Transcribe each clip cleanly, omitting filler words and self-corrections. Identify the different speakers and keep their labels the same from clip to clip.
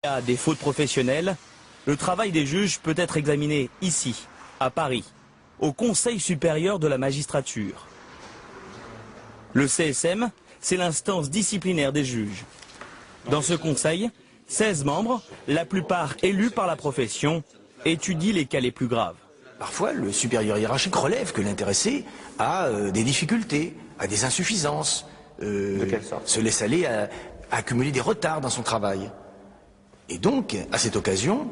Speaker 1: À des fautes professionnelles, le travail des juges peut être examiné ici, à Paris, au Conseil supérieur de la magistrature. Le CSM, c'est l'instance disciplinaire des juges. Dans ce conseil, 16 membres, la plupart élus par la profession, étudient les cas les plus graves.
Speaker 2: Parfois, le supérieur hiérarchique relève que l'intéressé a des difficultés, a des insuffisances,
Speaker 3: De quelle sorte?
Speaker 2: se laisse aller à accumuler des retards dans son travail. Et donc, à cette occasion,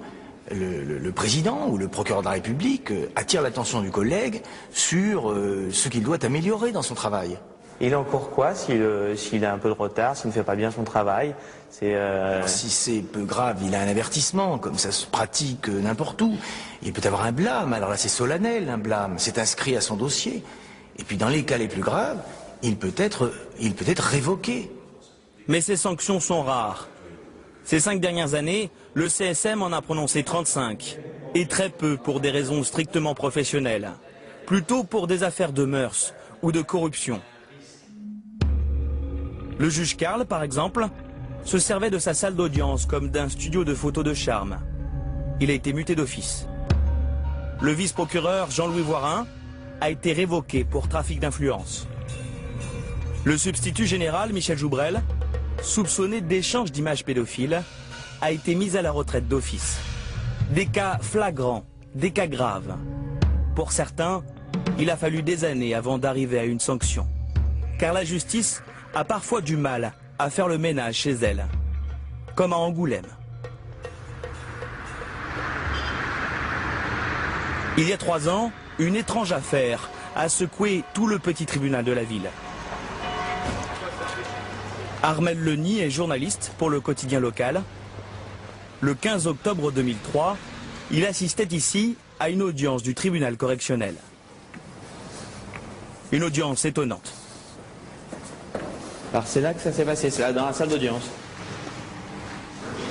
Speaker 2: le président ou le procureur de la République attire l'attention du collègue sur ce qu'il doit améliorer dans son travail.
Speaker 3: Il encourt quoi s'il a un peu de retard, s'il ne fait pas bien son travail?
Speaker 2: Alors, si c'est peu grave, il a un avertissement, comme ça se pratique n'importe où. Il peut avoir un blâme, alors là c'est solennel, un blâme, c'est inscrit à son dossier. Et puis dans les cas les plus graves, il peut être révoqué.
Speaker 1: Mais ces sanctions sont rares. Ces 5 dernières années, le CSM en a prononcé 35, et très peu pour des raisons strictement professionnelles, plutôt pour des affaires de mœurs ou de corruption. Le juge Karl, par exemple, se servait de sa salle d'audience comme d'un studio de photos de charme. Il a été muté d'office. Le vice-procureur Jean-Louis Voirin a été révoqué pour trafic d'influence. Le substitut général Michel Joubrel, soupçonné d'échange d'images pédophiles, a été mis à la retraite d'office. Des cas flagrants, des cas graves. Pour certains, il a fallu des années avant d'arriver à une sanction. Car la justice a parfois du mal à faire le ménage chez elle, comme à Angoulême. Il y a 3 ans, une étrange affaire a secoué tout le petit tribunal de la ville. Armel Leny est journaliste pour le quotidien local. Le 15 octobre 2003, il assistait ici à une audience du tribunal correctionnel. Une audience étonnante.
Speaker 3: Alors c'est là que ça s'est passé, c'est là dans la salle d'audience.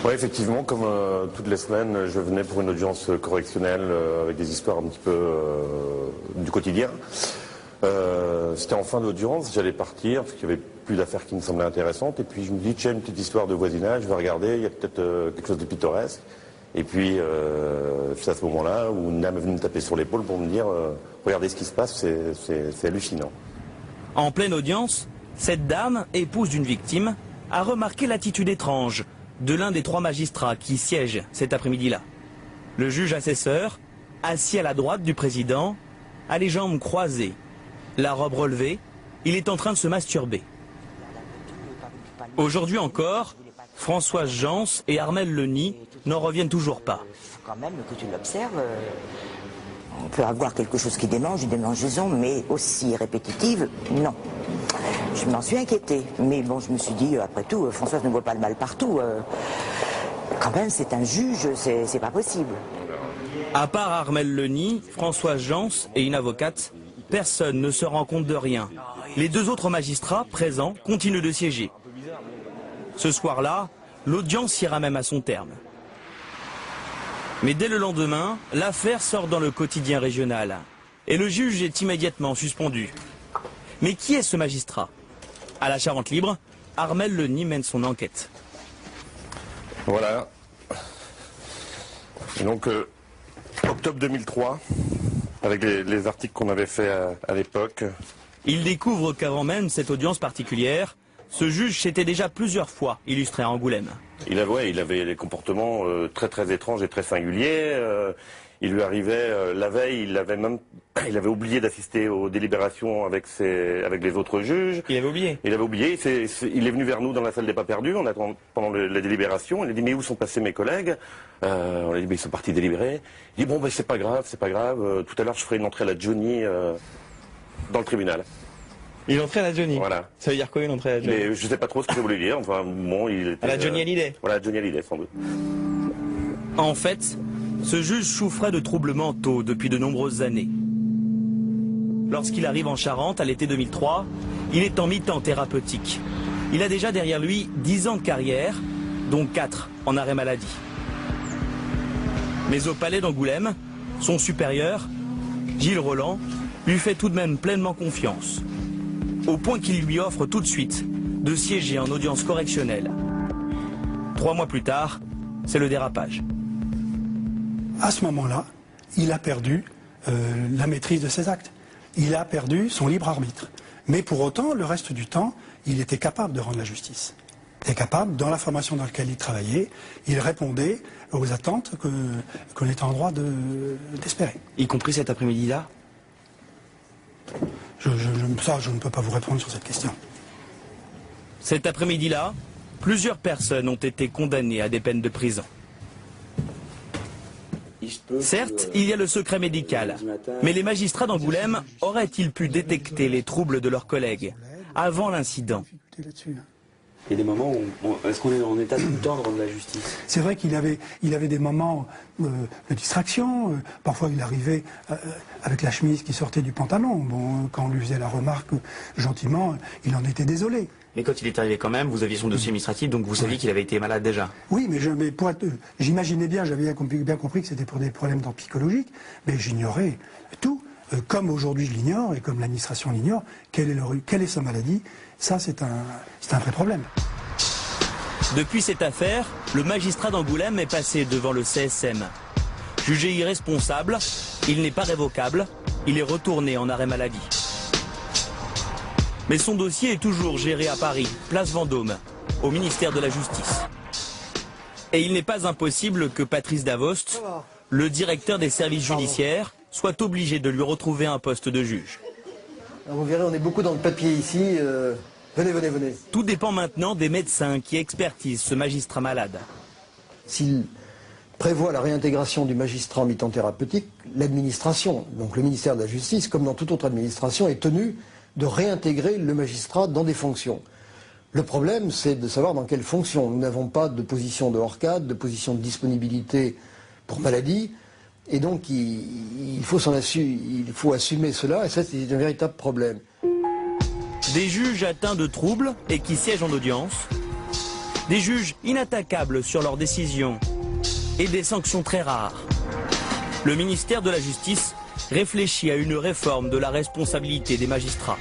Speaker 4: Oui, effectivement, comme toutes les semaines, je venais pour une audience correctionnelle avec des histoires un petit peu du quotidien. C'était en fin d'audience, j'allais partir parce qu'il n'y avait plus d'affaires qui me semblaient intéressantes. Et puis je me dis, tiens, une petite histoire de voisinage, je vais regarder, il y a peut-être quelque chose de pittoresque. Et puis c'est à ce moment-là où Nina est venue me taper sur l'épaule pour me dire, regardez ce qui se passe, c'est hallucinant.
Speaker 1: En pleine audience, cette dame, épouse d'une victime, a remarqué l'attitude étrange de l'un des 3 magistrats qui siègent cet après-midi-là. Le juge assesseur, assis à la droite du président, a les jambes croisées, la robe relevée, il est en train de se masturber. Aujourd'hui encore, Françoise Jans et Armel Leny n'en reviennent toujours pas.
Speaker 5: Quand même que tu l'observes, on peut avoir quelque chose qui démange, une démangeaison, mais aussi répétitive, non. Je m'en suis inquiétée, mais bon, je me suis dit, après tout, Françoise ne voit pas le mal partout. Quand même, c'est un juge, c'est pas possible.
Speaker 1: À part Armel Leny, Françoise Jans et une avocate, personne ne se rend compte de rien. Les 2 autres magistrats présents continuent de siéger. Ce soir-là, l'audience ira même à son terme. Mais dès le lendemain, l'affaire sort dans le quotidien régional. Et le juge est immédiatement suspendu. Mais qui est ce magistrat? À la Charente Libre, Armel Leny mène son enquête.
Speaker 4: Voilà. Et donc, octobre 2003, avec les articles qu'on avait fait à l'époque.
Speaker 1: Il découvre qu'avant même cette audience particulière, ce juge s'était déjà plusieurs fois illustré à Angoulême.
Speaker 4: Il avait des comportements très très étranges et très singuliers. Il lui arrivait, la veille, il avait oublié d'assister aux délibérations avec les autres juges.
Speaker 1: Il avait oublié?
Speaker 4: Il avait oublié. Il est venu vers nous dans la salle des pas perdus pendant la délibération. Il a dit, mais où sont passés mes collègues? On a dit, mais ils sont partis délibérer. Il dit, bon, ben, c'est pas grave. Tout à l'heure, je ferai une entrée à la Johnny dans le tribunal.
Speaker 3: Il entrait à la Johnny.
Speaker 4: Voilà.
Speaker 3: Ça veut dire quoi, une entrée à la Johnny?
Speaker 4: Mais je sais pas trop ce que ça voulait dire. Enfin, bon, il était,
Speaker 3: À la Johnny Hallyday.
Speaker 4: Voilà, Johnny Hallyday, sans doute.
Speaker 1: En fait, ce juge souffrait de troubles mentaux depuis de nombreuses années. Lorsqu'il arrive en Charente à l'été 2003, il est en mi-temps thérapeutique. Il a déjà derrière lui 10 ans de carrière, dont 4 en arrêt maladie. Mais au palais d'Angoulême, son supérieur, Gilles Roland, lui fait tout de même pleinement confiance. Au point qu'il lui offre tout de suite de siéger en audience correctionnelle. 3 mois plus tard, c'est le dérapage.
Speaker 6: À ce moment-là, il a perdu la maîtrise de ses actes. Il a perdu son libre arbitre. Mais pour autant, le reste du temps, il était capable de rendre la justice. Il était capable, dans la formation dans laquelle il travaillait, il répondait aux attentes qu'on était en droit d'espérer.
Speaker 1: Y compris cet après-midi-là?
Speaker 6: Je ne peux pas vous répondre sur cette question.
Speaker 1: Cet après-midi-là, plusieurs personnes ont été condamnées à des peines de prison. Certes, il y a le secret médical, mais les magistrats d'Angoulême auraient-ils pu détecter les troubles de leurs collègues avant l'incident?
Speaker 7: Il y a des moments où est-ce qu'on est en état tout le temps de rendre la justice?
Speaker 6: C'est vrai qu'il avait des moments de distraction. Parfois, il arrivait avec la chemise qui sortait du pantalon. Bon, quand on lui faisait la remarque gentiment, il en était désolé.
Speaker 1: Mais quand il est arrivé quand même, vous aviez son dossier administratif, donc vous saviez qu'il avait été malade déjà.
Speaker 6: Oui, mais j'imaginais bien, j'avais bien compris que c'était pour des problèmes d'ordre psychologique, mais j'ignorais tout. Comme aujourd'hui je l'ignore, et comme l'administration l'ignore, quelle est sa maladie, ça c'est un vrai problème.
Speaker 1: Depuis cette affaire, le magistrat d'Angoulême est passé devant le CSM. Jugé irresponsable, il n'est pas révocable, il est retourné en arrêt maladie. Mais son dossier est toujours géré à Paris, place Vendôme, au ministère de la Justice. Et il n'est pas impossible que Patrice Davost, le directeur des services judiciaires, soit obligé de lui retrouver un poste de juge.
Speaker 8: Alors vous verrez, on est beaucoup dans le papier ici. Venez.
Speaker 1: Tout dépend maintenant des médecins qui expertisent ce magistrat malade.
Speaker 8: S'il prévoit la réintégration du magistrat en mi-temps thérapeutique, l'administration, donc le ministère de la Justice, comme dans toute autre administration, est tenu de réintégrer le magistrat dans des fonctions. Le problème, c'est de savoir dans quelles fonctions. Nous n'avons pas de position de hors-cadre, de position de disponibilité pour maladie, et donc il faut assumer cela, et ça c'est un véritable problème.
Speaker 1: Des juges atteints de troubles et qui siègent en audience, des juges inattaquables sur leurs décisions et des sanctions très rares. Le ministère de la Justice réfléchit à une réforme de la responsabilité des magistrats.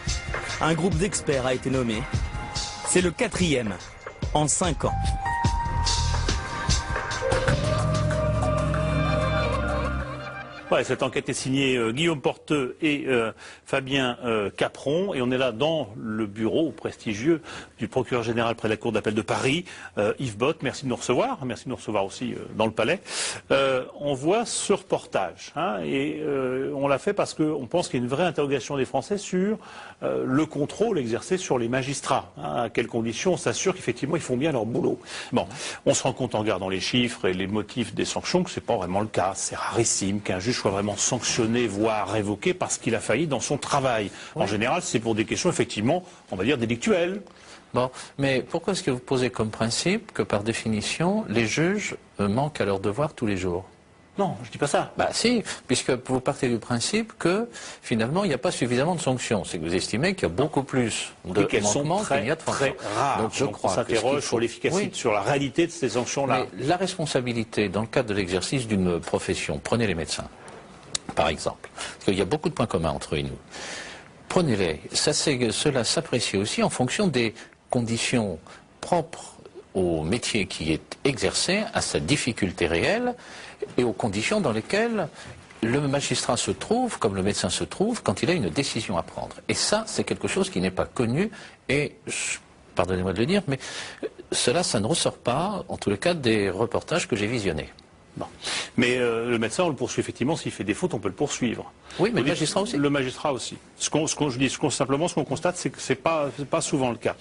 Speaker 1: Un groupe d'experts a été nommé. C'est le 4e en 5 ans.
Speaker 9: Ouais, cette enquête est signée Guillaume Porteux et Fabien Capron, et on est là dans le bureau prestigieux du procureur général près de la Cour d'appel de Paris, Yves Bott. Merci de nous recevoir, merci de nous recevoir aussi dans le Palais. On voit ce reportage, et on l'a fait parce qu'on pense qu'il y a une vraie interrogation des Français sur le contrôle exercé sur les magistrats. À quelles conditions on s'assure qu'effectivement ils font bien leur boulot. Bon, on se rend compte en regardant les chiffres et les motifs des sanctions que c'est pas vraiment le cas. C'est rarissime qu'un juge soit vraiment sanctionné, voire révoqué parce qu'il a failli dans son travail. Oui. En général, c'est pour des questions, effectivement, on va dire délictuelles.
Speaker 10: Bon, mais pourquoi est-ce que vous posez comme principe que, par définition, les juges manquent à leur devoir tous les jours?
Speaker 9: Non, je dis pas ça.
Speaker 10: Bah si, puisque vous partez du principe que, finalement, il n'y a pas suffisamment de sanctions. C'est que vous estimez qu'il y a beaucoup plus de manquements qu'il n'y a de sanctions.
Speaker 9: Très rares. Donc je crois on s'interroge sur l'efficacité, sur la réalité de ces sanctions-là.
Speaker 10: Mais la responsabilité, dans le cadre de l'exercice d'une profession, prenez les médecins, par exemple, parce qu'il y a beaucoup de points communs entre nous. Prenez-les. Cela s'apprécie aussi en fonction des conditions propres au métier qui est exercé, à sa difficulté réelle, et aux conditions dans lesquelles le magistrat se trouve, comme le médecin se trouve, quand il a une décision à prendre. Et ça, c'est quelque chose qui n'est pas connu, et, pardonnez-moi de le dire, mais ça ne ressort pas, en tous les cas, des reportages que j'ai visionnés.
Speaker 9: Bon. Mais le médecin, on le poursuit effectivement, s'il fait des fautes, on peut le poursuivre.
Speaker 10: Oui, mais le magistrat aussi.
Speaker 9: Le magistrat aussi. Simplement, ce qu'on constate, c'est que c'est pas souvent le cas.